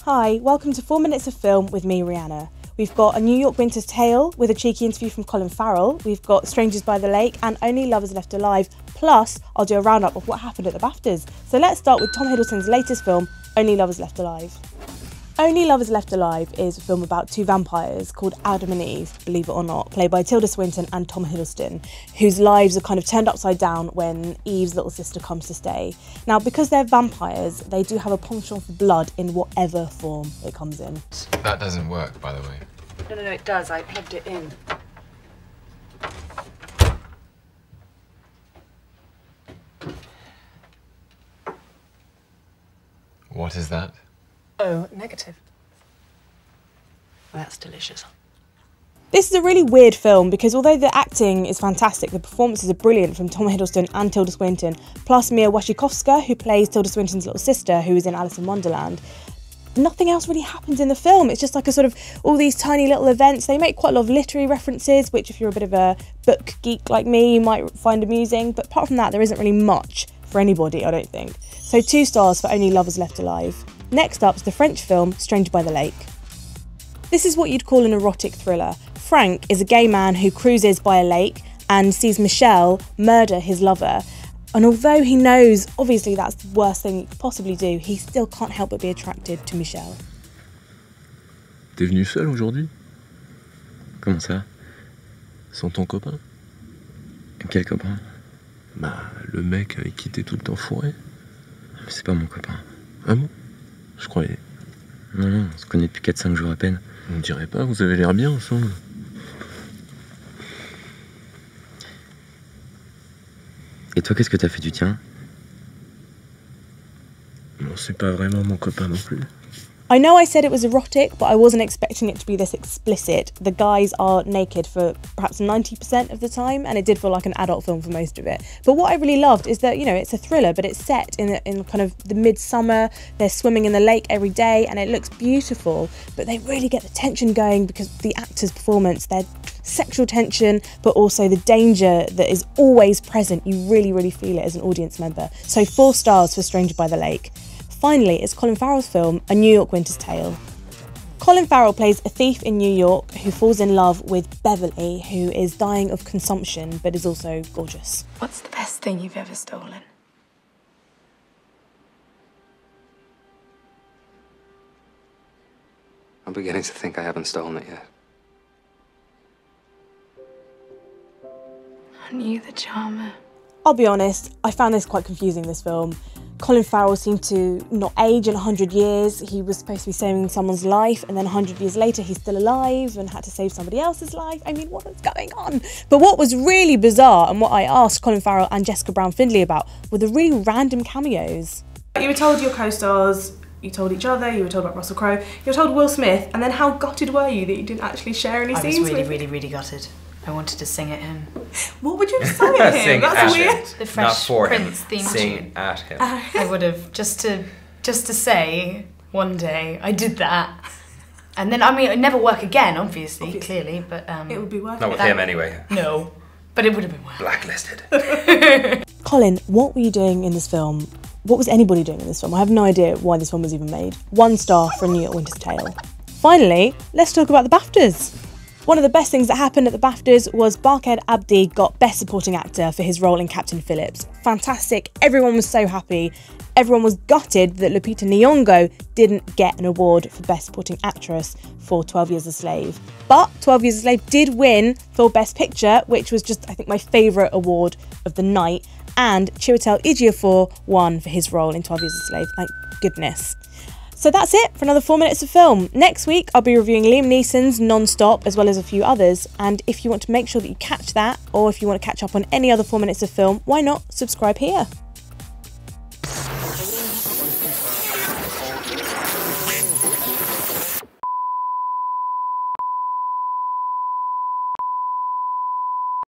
Hi, welcome to 4 Minutes of Film with me, Rhianna. We've got A New York Winter's Tale with a cheeky interview from Colin Farrell. We've got Strangers by the Lake and Only Lovers Left Alive. Plus, I'll do a roundup of what happened at the BAFTAs. So let's start with Tom Hiddleston's latest film, Only Lovers Left Alive. Only Lovers Left Alive is a film about two vampires called Adam and Eve, believe it or not, played by Tilda Swinton and Tom Hiddleston, whose lives are kind of turned upside down when Eve's little sister comes to stay. Now, because they're vampires, they do have a penchant for blood in whatever form it comes in. That doesn't work, by the way. No, it does. I plugged it in. What is that? Oh, negative. Well, that's delicious. This is a really weird film because although the acting is fantastic, the performances are brilliant from Tom Hiddleston and Tilda Swinton, plus Mia Wasikowska, who plays Tilda Swinton's little sister, who is in Alice in Wonderland. Nothing else really happens in the film. It's just like a sort of all these tiny little events. They make quite a lot of literary references, which if you're a bit of a book geek like me, you might find amusing. But apart from that, there isn't really much for anybody, I don't think. So 2 stars for Only Lovers Left Alive. Next up is the French film Strangers by the Lake. This is what you'd call an erotic thriller. Frank is a gay man who cruises by a lake and sees Michelle murder his lover. And although he knows, obviously, that's the worst thing he could possibly do, he still can't help but be attracted to Michelle. T'es venu seul aujourd'hui? Comment ça? Sans ton copain? Quel copain? Bah, le mec avec qui t'es tout le temps fourré. Mais c'est pas mon copain. Ah bon? Je croyais. Non, on se connaît depuis 4-5 jours à peine. On dirait pas, vous avez l'air bien ensemble. Et toi, qu'est-ce que t'as fait du tien? Non, c'est pas vraiment mon copain non plus. I know I said it was erotic, but I wasn't expecting it to be this explicit. The guys are naked for perhaps 90% of the time, and it did feel like an adult film for most of it. But what I really loved is that, you know, it's a thriller, but it's set in kind of the midsummer. They're swimming in the lake every day, and it looks beautiful. But they really get the tension going because of the actor's performance, their sexual tension, but also the danger that is always present. You really, really feel it as an audience member. So 4 stars for Stranger by the Lake. Finally, it's Colin Farrell's film, A New York Winter's Tale. Colin Farrell plays a thief in New York who falls in love with Beverly, who is dying of consumption, but is also gorgeous. What's the best thing you've ever stolen? I'm beginning to think I haven't stolen it yet. Aren't you the charmer? I'll be honest, I found this quite confusing, this film. Colin Farrell seemed to not age in 100 years. He was supposed to be saving someone's life, and then 100 years later he's still alive and had to save somebody else's life. I mean, what is going on? But what was really bizarre, and what I asked Colin Farrell and Jessica Brown Findlay about, were the really random cameos. You were told your co-stars, you told each other, you were told about Russell Crowe, you were told Will Smith, and then how gutted were you that you didn't actually share any scenes with? I was really gutted. I wanted to sing at him. What would you have sung at him? Sing That's at weird. him. The Fresh Prince theme tune. Sing at him. I would have, just to say, one day, I did that. And then, I mean, it'd never work again, obviously. Clearly, but... it would be worth Not it. with him, anyway. No, but it would have been worth it. Blacklisted. Colin, what were you doing in this film? What was anybody doing in this film? I have no idea why this film was even made. 1 star for A New York Winter's Tale. Finally, let's talk about the BAFTAs. One of the best things that happened at the BAFTAs was Barkhed Abdi got Best Supporting Actor for his role in Captain Phillips. Fantastic, everyone was so happy. Everyone was gutted that Lupita Nyong'o didn't get an award for Best Supporting Actress for 12 Years a Slave. But 12 Years a Slave did win for Best Picture, which was just, I think, my favourite award of the night. And Chiwetel Ejiofor won for his role in 12 Years a Slave, thank goodness. So that's it for another 4 minutes of film. Next week, I'll be reviewing Liam Neeson's Non-Stop, as well as a few others. And if you want to make sure that you catch that, or if you want to catch up on any other 4 minutes of film, why not subscribe here?